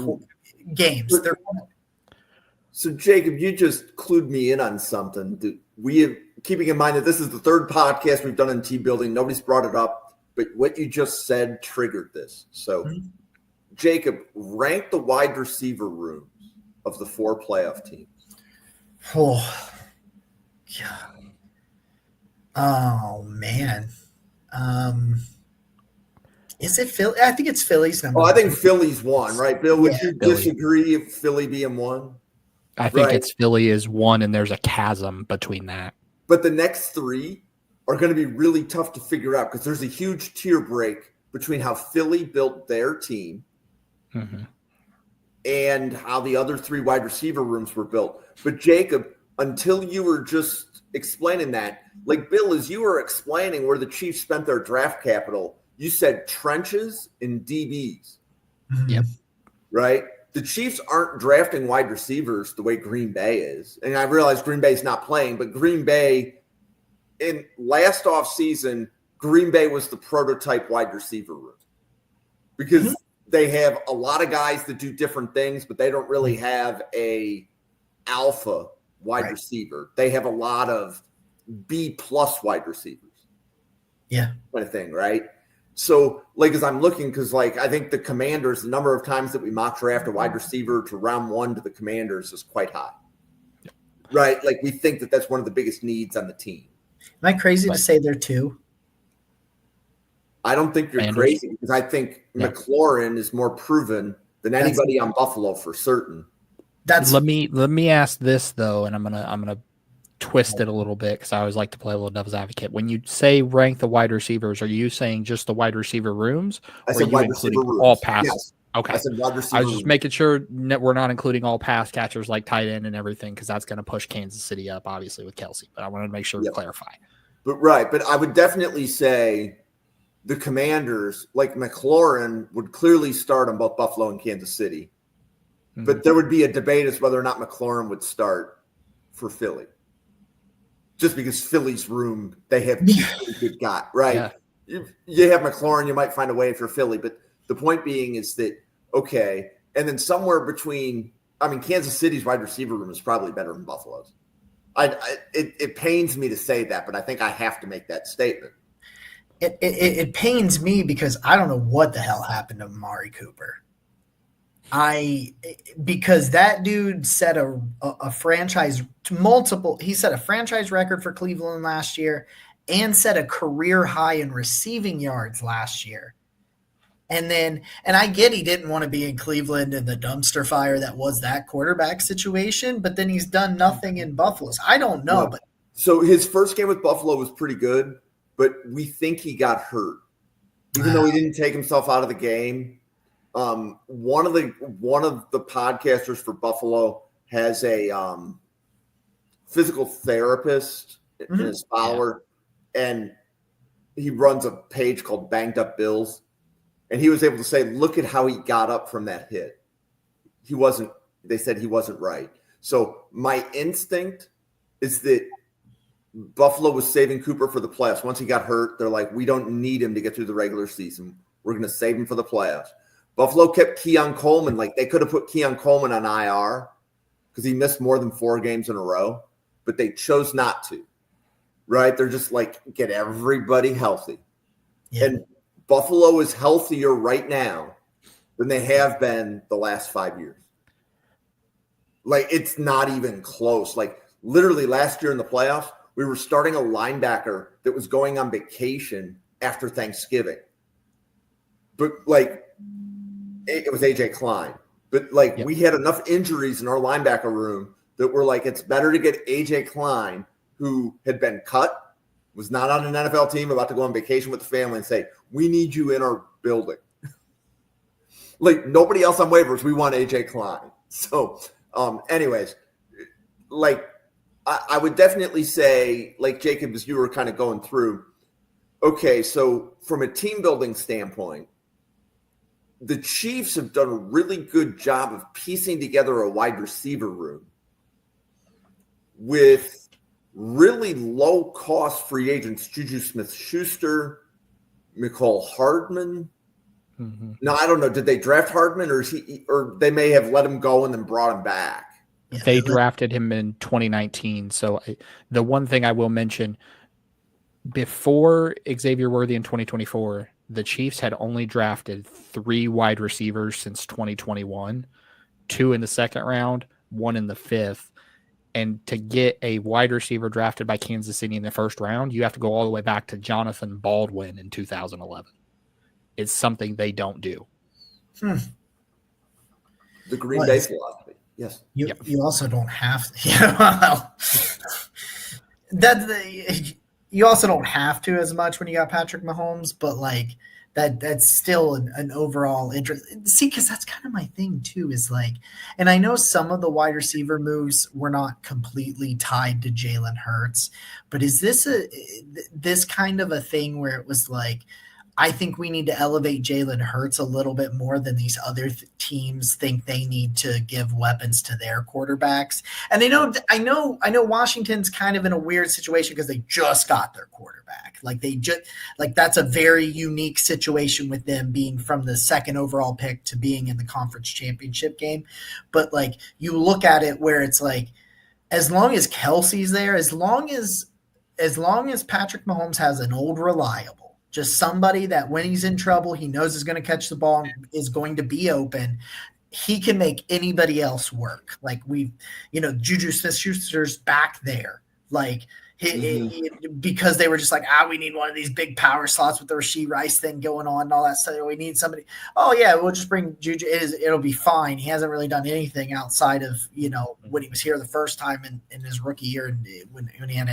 games. So, Jacob, you just clued me in on something. We have, keeping in mind that this is the third podcast we've done in team building. Nobody's brought it up, but what you just said triggered this. So, Jacob, rank the wide receiver rooms of the 4 playoff teams. Oh, yeah. Oh, man. Is it Philly? I think it's Philly's number. Oh, I think Philly's 1, right? Bill, would you disagree if Philly being 1? I think it's Philly is 1, and there's a chasm between that. But the next 3 are going to be really tough to figure out because there's a huge tier break between how Philly built their team and how the other 3 wide receiver rooms were built. But Jacob, until you were just explaining that, like Bill, as you were explaining where the Chiefs spent their draft capital, you said trenches and DBs. Yep. Right? The Chiefs aren't drafting wide receivers the way Green Bay is. And I realize Green Bay's not playing, but Green Bay, in last offseason, Green Bay was the prototype wide receiver room. Because they have a lot of guys that do different things, but they don't really have a alpha wide receiver. They have a lot of B-plus wide receivers. Yeah. Kind of thing, right? So, like, as I'm looking, because, like, I think the Commanders, the number of times that we mock draft a wide receiver to round 1 to the Commanders is quite high. Right? Like, we think that that's one of the biggest needs on the team. Am I crazy to say they're 2? I don't think you're crazy because I think McLaurin is more proven than anybody on Buffalo for certain. Let me ask this, though, and I'm gonna twist it a little bit because I always like to play a little devil's advocate. When you say rank the wide receivers, are you saying just the wide receiver rooms? I said wide receiver rooms. All passes? Yes. Okay. I said wide receiver I was just making sure we're not including all pass catchers like tight end and everything because that's going to push Kansas City up, obviously, with Kelce. But I wanted to make sure to clarify. But I would definitely say the Commanders, like McLaurin, would clearly start on both Buffalo and Kansas City. But there would be a debate as whether or not McLaurin would start for Philly. Just because Philly's room, they have two good guys, right? Yeah. You have McLaurin, you might find a way for Philly. But the point being is that, okay, and then somewhere between, Kansas City's wide receiver room is probably better than Buffalo's. It pains me to say that, but I think I have to make that statement. It pains me because I don't know what the hell happened to Amari Cooper. Because that dude set a franchise he set a franchise record for Cleveland last year and set a career high in receiving yards last year. And I get he didn't want to be in Cleveland in the dumpster fire that was that quarterback situation, but then he's done nothing in Buffalo. I don't know, but So his first game with Buffalo was pretty good, but we think he got hurt, even though he didn't take himself out of the game. One of the podcasters for Buffalo has a physical therapist in his follower, and he runs a page called Banged Up Bills, and he was able to say, look at how he got up from that hit. They said he wasn't right. So my instinct is that Buffalo was saving Cooper for the playoffs. Once he got hurt, they're like, we don't need him to get through the regular season. We're going to save him for the playoffs. Buffalo kept Keon Coleman. Like, they could have put Keon Coleman on IR because he missed more than 4 games in a row, but they chose not to, right? They're just like, get everybody healthy. Yeah. And Buffalo is healthier right now than they have been the last 5 years. Like, it's not even close. Like, literally last year in the playoffs, we were starting a linebacker that was going on vacation after Thanksgiving. But, like, it was AJ Klein. But, like, we had enough injuries in our linebacker room that we're like, it's better to get AJ Klein, who had been cut, was not on an NFL team, about to go on vacation with the family, and say, we need you in our building. Like, nobody else on waivers, we want AJ Klein. So, anyways, like, I would definitely say, like, Jacob, as you were kind of going through, okay, so from a team building standpoint, the Chiefs have done a really good job of piecing together a wide receiver room with really low-cost free agents, Juju Smith-Schuster, Mecole Hardman. Mm-hmm. Now, I don't know, did they draft Hardman, or they may have let him go and then brought him back? They drafted him in 2019. So the one thing I will mention, before Xavier Worthy in 2024, the Chiefs had only drafted 3 wide receivers since 2021, 2 in the second round, 1 in the 5th. And to get a wide receiver drafted by Kansas City in the first round, you have to go all the way back to Jonathan Baldwin in 2011. It's something they don't do. The Green Bay philosophy. Yes. You also don't have to. You also don't have to as much when you got Patrick Mahomes, but like that's still an overall interest. See, because that's kind of my thing too. Is like, and I know some of the wide receiver moves were not completely tied to Jalen Hurts, but is this kind of a thing where it was like, I think we need to elevate Jalen Hurts a little bit more than these other teams think they need to give weapons to their quarterbacks. And I know Washington's kind of in a weird situation because they just got their quarterback. That's a very unique situation with them being from the second overall pick to being in the conference championship game. But like, you look at it where it's like, as long as Kelsey's there, as long as Patrick Mahomes has an old reliable, just somebody that when he's in trouble, he knows is going to catch the ball and is going to be open, he can make anybody else work. Like Juju Smith-Schuster's back there. Like because they were just like, we need one of these big power slots with the Rashee Rice thing going on and all that stuff. We need somebody. Oh yeah, we'll just bring Juju. It'll be fine. He hasn't really done anything outside of when he was here the first time in his rookie year and when he had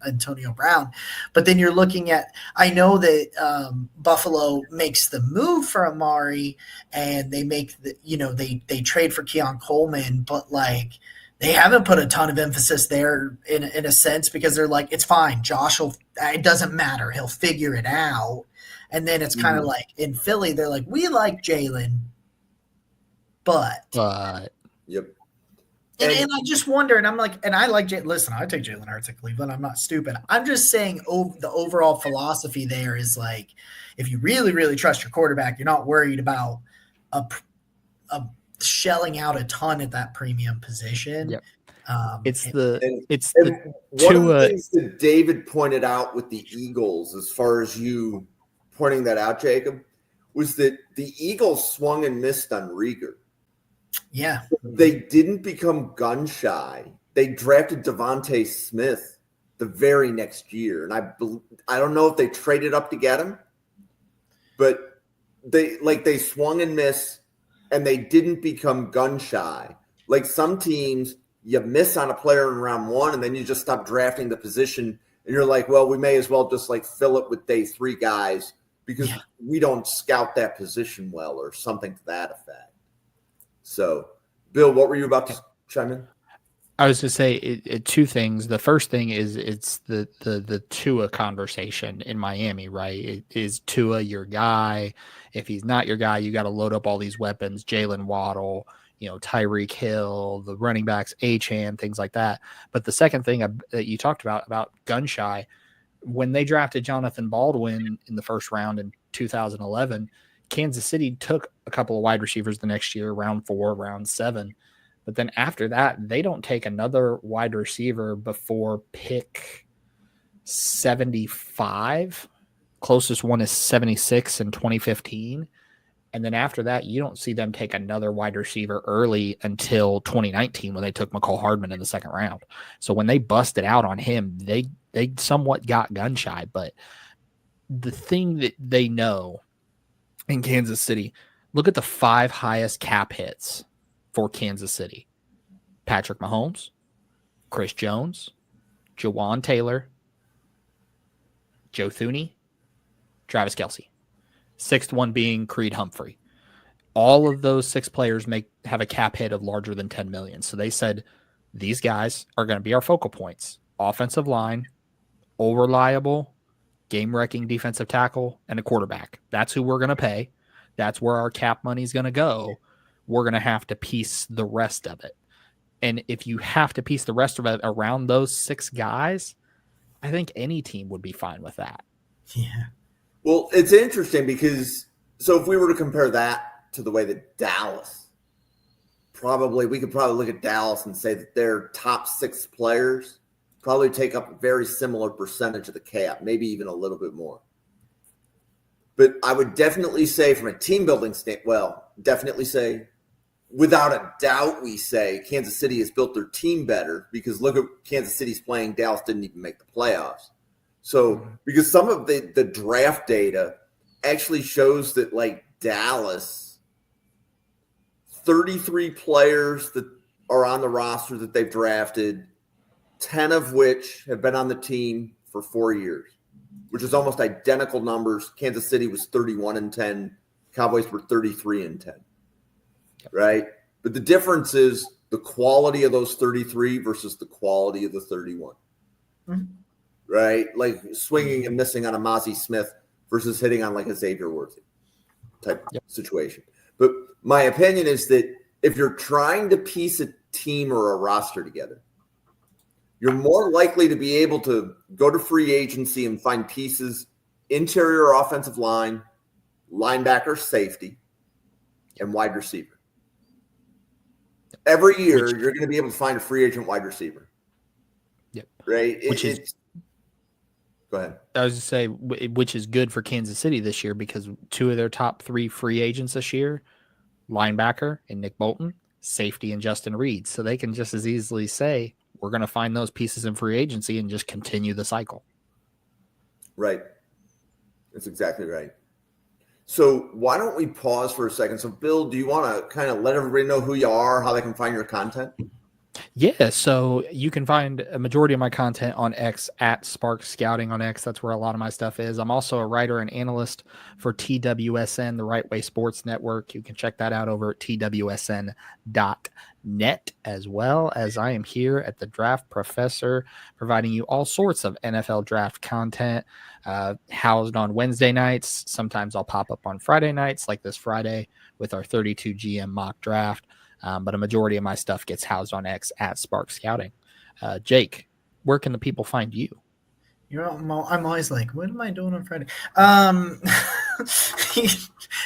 Antonio Brown. But then you're looking at. I know that Buffalo makes the move for Amari and they make they trade for Keon Coleman, but like. They haven't put a ton of emphasis there in a sense because they're like, it's fine. It doesn't matter. He'll figure it out. And then it's kind of like in Philly, they're like, we like Jalen, but. Yep. And I just wonder, and I'm like, and I like Jalen. Listen, I take Jalen Hurts at Cleveland. I'm not stupid. I'm just saying the overall philosophy there is like, if you really, really trust your quarterback, you're not worried about a shelling out a ton at that premium position. Yep. One of the things that David pointed out with the Eagles, as far as you pointing that out, Jacob, was that the Eagles swung and missed on Rieger. Yeah. They didn't become gun shy. They drafted Devontae Smith the very next year. And I don't know if they traded up to get him, but they swung and missed. And they didn't become gun shy. Like some teams you miss on a player in round 1, and then you just stop drafting the position, and you're like, well, we may as well just like fill it with day 3 guys because we don't scout that position well or something to that effect. So, Bill, what were you about to chime in? I was to say two things. The first thing is it's the Tua conversation in Miami, right? Is Tua your guy? If he's not your guy, you got to load up all these weapons, Jalen Waddle, Tyreek Hill, the running backs, Achane, things like that. But the second thing that you talked about gun-shy, when they drafted Jonathan Baldwin in the first round in 2011, Kansas City took a couple of wide receivers the next year, round 4, round 7. But then after that, they don't take another wide receiver before pick 75. Closest one is 76 in 2015. And then after that, you don't see them take another wide receiver early until 2019 when they took McCole Hardman in the second round. So when they busted out on him, they somewhat got gun shy. But the thing that they know in Kansas City, look at the 5 highest cap hits for Kansas City: Patrick Mahomes, Chris Jones, Jawan Taylor, Joe Thuney, Travis Kelce. 6th one being Creed Humphrey. All of those 6 players have a cap hit of larger than 10 million. So they said these guys are going to be our focal points: offensive line, all reliable, game-wrecking defensive tackle, and a quarterback. That's who we're going to pay. That's where our cap money is going to go. We're going to have to piece the rest of it. And if you have to piece the rest of it around those 6 guys, I think any team would be fine with that. Yeah. Well, it's interesting because so if we were to compare that to the way that Dallas, we could probably look at Dallas and say that their top 6 players probably take up a very similar percentage of the cap, maybe even a little bit more. But I would definitely say from a team building without a doubt, we say Kansas City has built their team better because look at Kansas City's playing. Dallas didn't even make the playoffs. So because some of the draft data actually shows that like Dallas, 33 players that are on the roster that they've drafted, 10 of which have been on the team for 4 years, which is almost identical numbers. Kansas City was 31-10. Cowboys were 33-10. Right? But the difference is the quality of those 33 versus the quality of the 31. Mm-hmm. Right? Like swinging and missing on a Mozzie Smith versus hitting on like a Xavier Worthy type situation. But my opinion is that if you're trying to piece a team or a roster together, you're more likely to be able to go to free agency and find pieces, interior offensive line, linebacker, safety, and wide receiver. Every year, you're going to be able to find a free agent wide receiver. Yep. Right? Go ahead. I was just say, which is good for Kansas City this year because 2 of their top 3 free agents this year, linebacker and Nick Bolton, safety and Justin Reed. So they can just as easily say, we're going to find those pieces in free agency and just continue the cycle. Right. That's exactly right. So why don't we pause for a second? So, Bill, do you want to kind of let everybody know who you are, how they can find your content? Yeah, so you can find a majority of my content on X at Spark Scouting on X. That's where a lot of my stuff is. I'm also a writer and analyst for TWSN, the Right Way Sports Network. You can check that out over at twsn.net, as well as I am here at the Draft Professor, providing you all sorts of NFL draft content, housed on Wednesday nights. Sometimes I'll pop up on Friday nights, like this Friday with our 32 GM mock draft. But a majority of my stuff gets housed on X at Spark Scouting. Jake, where can the people find you? I'm always like, what am I doing on Friday?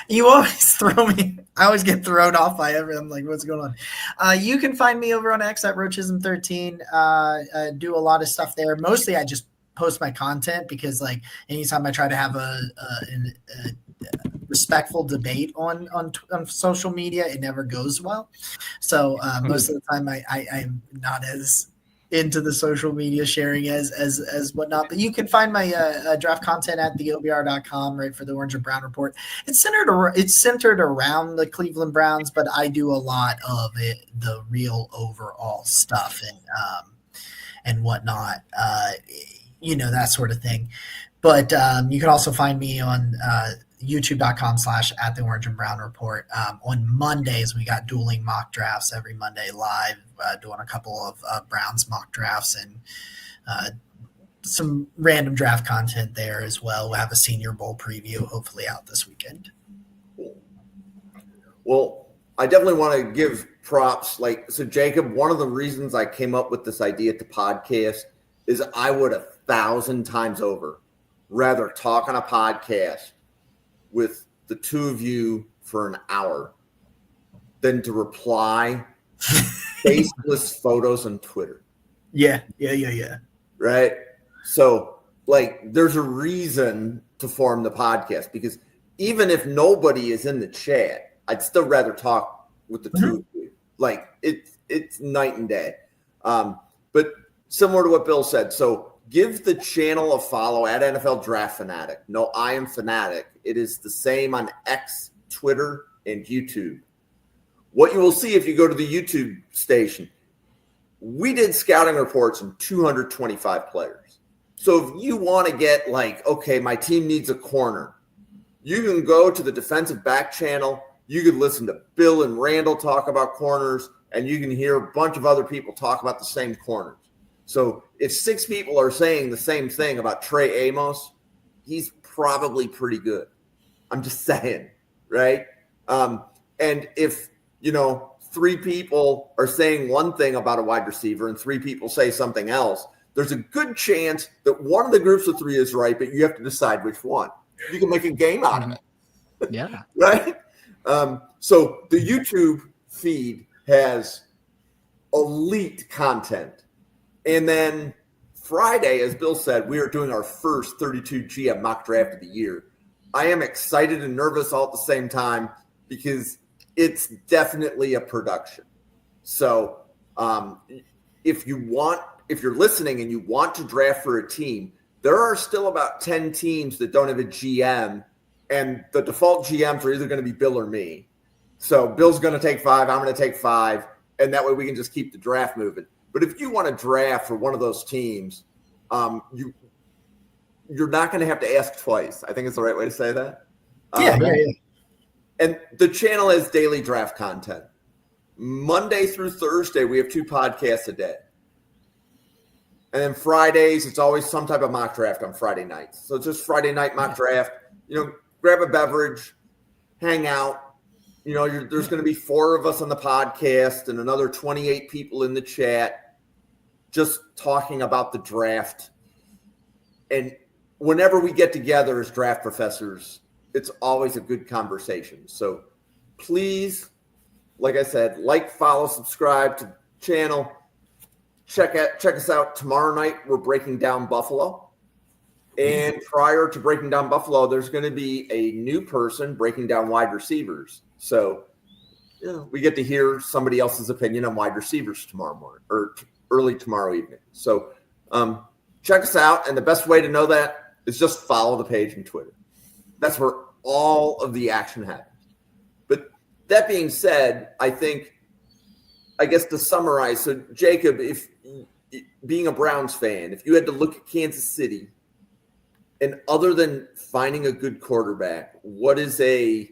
You always throw me. I always get thrown off by everything. I'm like, what's going on? You can find me over on X at Roachism13. I do a lot of stuff there. Mostly I just post my content because like anytime I try to have a respectful debate on social media, it never goes well. So most of the time I'm not as into the social media sharing as whatnot. But you can find my draft content at theobr.com, right, for the Orange and Brown Report. It's centered around the Cleveland Browns, but I do a lot of it, the real overall stuff and whatnot, that sort of thing. But you can also find me on youtube.com/at the Orange and Brown Report. On Mondays, we got dueling mock drafts every Monday live, doing a couple of Browns mock drafts and some random draft content there as well. We'll have a Senior Bowl preview hopefully out this weekend. Well, I definitely want to give props. So Jacob, one of the reasons I came up with this idea at the podcast is I would 1,000 times over rather talk on a podcast with the two of you for an hour than to reply faceless photos on Twitter. Yeah. Right? So, there's a reason to form the podcast, because even if nobody is in the chat, I'd still rather talk with the two of you. It's night and day. But similar to what Bill said, so give the channel a follow at NFL Draft Fanatic. No, I am Fanatic. It is the same on X, Twitter, and YouTube. What you will see if you go to the YouTube station, we did scouting reports on 225 players. So if you want to get okay, my team needs a corner, you can go to the defensive back channel. You can listen to Bill and Randall talk about corners, and you can hear a bunch of other people talk about the same corners. So if 6 people are saying the same thing about Trey Amos, he's probably pretty good. I'm just saying, right? And if, 3 people are saying one thing about a wide receiver and 3 people say something else, there's a good chance that one of the groups of 3 is right, but you have to decide which one. You can make a game out of it. Yeah. Right? So the YouTube feed has elite content. And then Friday, as Bill said, we are doing our first 32 GM mock draft of the year. I am excited and nervous all at the same time because it's definitely a production. So if you're listening and you want to draft for a team, there are still about 10 teams that don't have a GM, and the default GMs are either going to be Bill or me. So Bill's going to take 5, I'm going to take 5, and that way we can just keep the draft moving. But if you want to draft for one of those teams, you're not going to have to ask twice. I think it's the right way to say that. Yeah. And the channel has daily draft content. Monday through Thursday, we have 2 podcasts a day. And then Fridays, it's always some type of mock draft on Friday nights. So it's just Friday night mock draft. Grab a beverage, hang out. There's going to be 4 of us on the podcast and another 28 people in the chat just talking about the draft. And whenever we get together as draft professors, it's always a good conversation. So please, like I said, follow, subscribe to the channel. Check us out tomorrow night. We're breaking down Buffalo. And prior to breaking down Buffalo, there's going to be a new person breaking down wide receivers. So we get to hear somebody else's opinion on wide receivers tomorrow morning or early tomorrow evening. So check us out. And the best way to know that is just follow the page on Twitter. That's where all of the action happens. But that being said, I guess to summarize, so Jacob, if being a Browns fan, if you had to look at Kansas City, and other than finding a good quarterback, what is a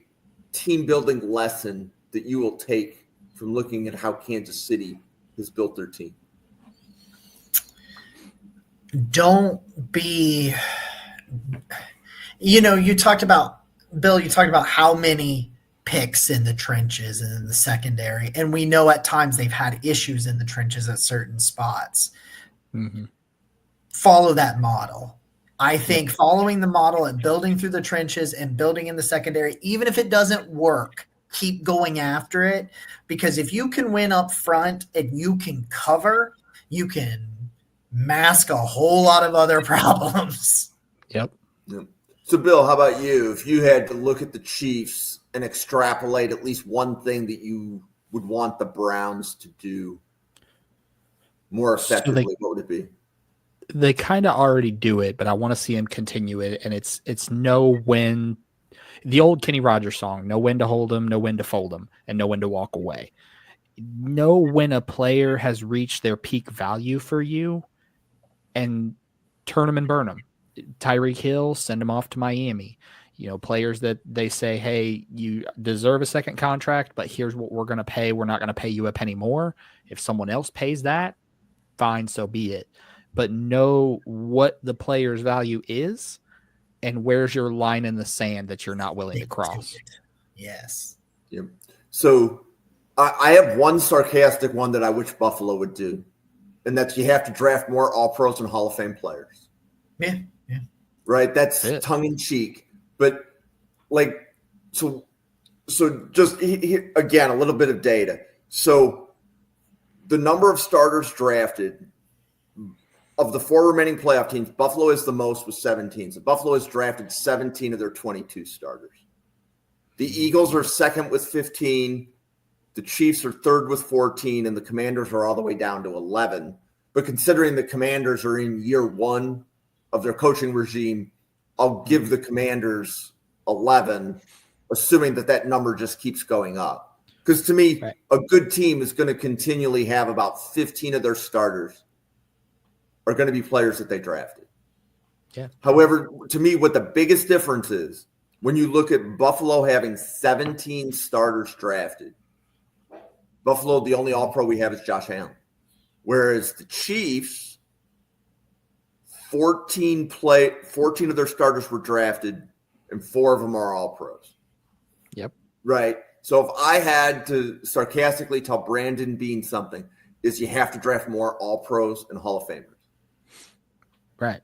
team building lesson that you will take from looking at how Kansas City has built their team? Don't be, you talked about, Bill, how many picks in the trenches and in the secondary. And we know at times they've had issues in the trenches at certain spots. Mm-hmm. Follow that model. I think following the model and building through the trenches and building in the secondary, even if it doesn't work, keep going after it. Because if you can win up front and you can cover, you can mask a whole lot of other problems. Yep. So, Bill, how about you? If you had to look at the Chiefs and extrapolate at least one thing that you would want the Browns to do. more effectively, what would it be? They kind of already do it, but I want to see him continue it. And it's know when, the old Kenny Rogers song, know when to hold them, know when to fold them, and know when to walk away. Know when a player has reached their peak value for you and turn them and burn them. Tyreek Hill, send him off to Miami. Players that they say, hey, you deserve a second contract, but here's what we're going to pay. We're not going to pay you a penny more. If someone else pays that, fine, so be it. But know what the player's value is and where's your line in the sand that you're not willing to cross. Yes. Yep. So I have one sarcastic one that I wish Buffalo would do, and that's you have to draft more All-Pros and Hall of Fame players. Yeah. Right? That's tongue-in-cheek. But, so just here, again, a little bit of data. So the number of starters drafted of the 4 remaining playoff teams, Buffalo is the most with 17. So Buffalo has drafted 17 of their 22 starters. The Eagles are second with 15. The Chiefs are third with 14, and the Commanders are all the way down to 11. But considering the Commanders are in year 1 of their coaching regime, I'll give the Commanders 11, assuming that number just keeps going up. Because to me, a good team is going to continually have about 15 of their starters are going to be players that they drafted. Yeah. However, to me, what the biggest difference is when you look at Buffalo having 17 starters drafted, Buffalo, the only All-Pro we have is Josh Allen. Whereas the Chiefs, 14 of their starters were drafted, and 4 of them are All-Pros. Yep. Right. So if I had to sarcastically tell Brandon Beane something, is you have to draft more All-Pros and Hall of Famers. Right.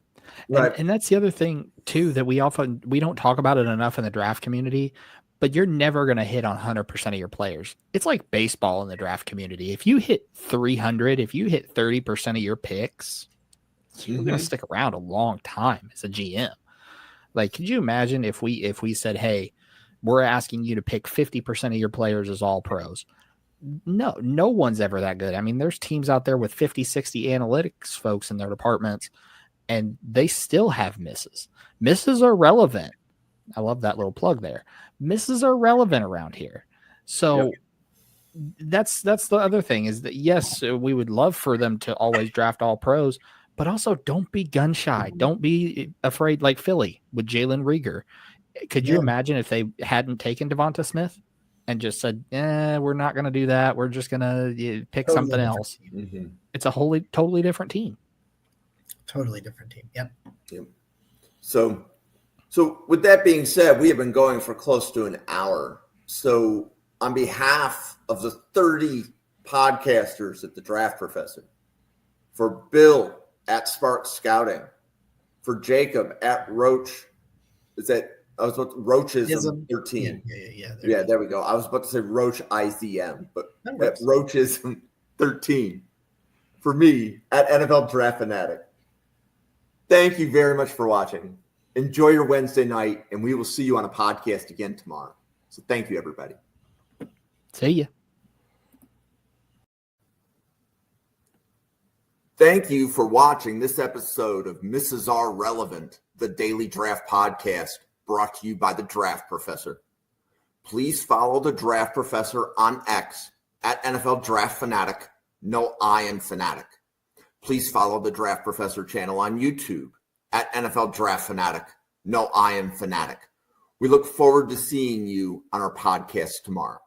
And that's the other thing too, that we don't talk about it enough in the draft community, but you're never going to hit on 100% of your players. It's like baseball in the draft community. If you hit 300, if you hit 30% of your picks, you're going to stick around a long time as a GM. Like, could you imagine if we said, hey, we're asking you to pick 50% of your players as all pros? No one's ever that good. I mean, there's teams out there with 50, 60 analytics folks in their departments, and they still have misses. Misses are relevant. I love that little plug there. Misses are relevant around here. So that's the other thing is that, yes, we would love for them to always draft all pros, but also don't be gun shy. Don't be afraid like Philly with Jalen Reagor. Could you imagine if they hadn't taken Devonta Smith and just said, we're not going to do that. We're just going to pick something else. Mm-hmm. It's a totally different team. Totally different team. Yep. So with that being said, we have been going for close to an hour. So on behalf of the 30 podcasters at the Draft Professor, for Bill at Spark Scouting, for Jacob at Roach, Roachism 13. Yeah, there we go. I was about to say Roach IZM, but at Roachism 13. For me at NFL Draft Fanatic. Thank you very much for watching. Enjoy your Wednesday night, and we will see you on a podcast again tomorrow. So thank you, everybody. See ya. Thank you for watching this episode of Mrs. R Relevant, the Daily Draft Podcast, brought to you by the Draft Professor. Please follow the Draft Professor on X at NFL Draft Fanatic, no I in Fanatic. Please follow the Draft Professor channel on YouTube at NFL Draft Fanatic, no I in Fanatic. We look forward to seeing you on our podcast tomorrow.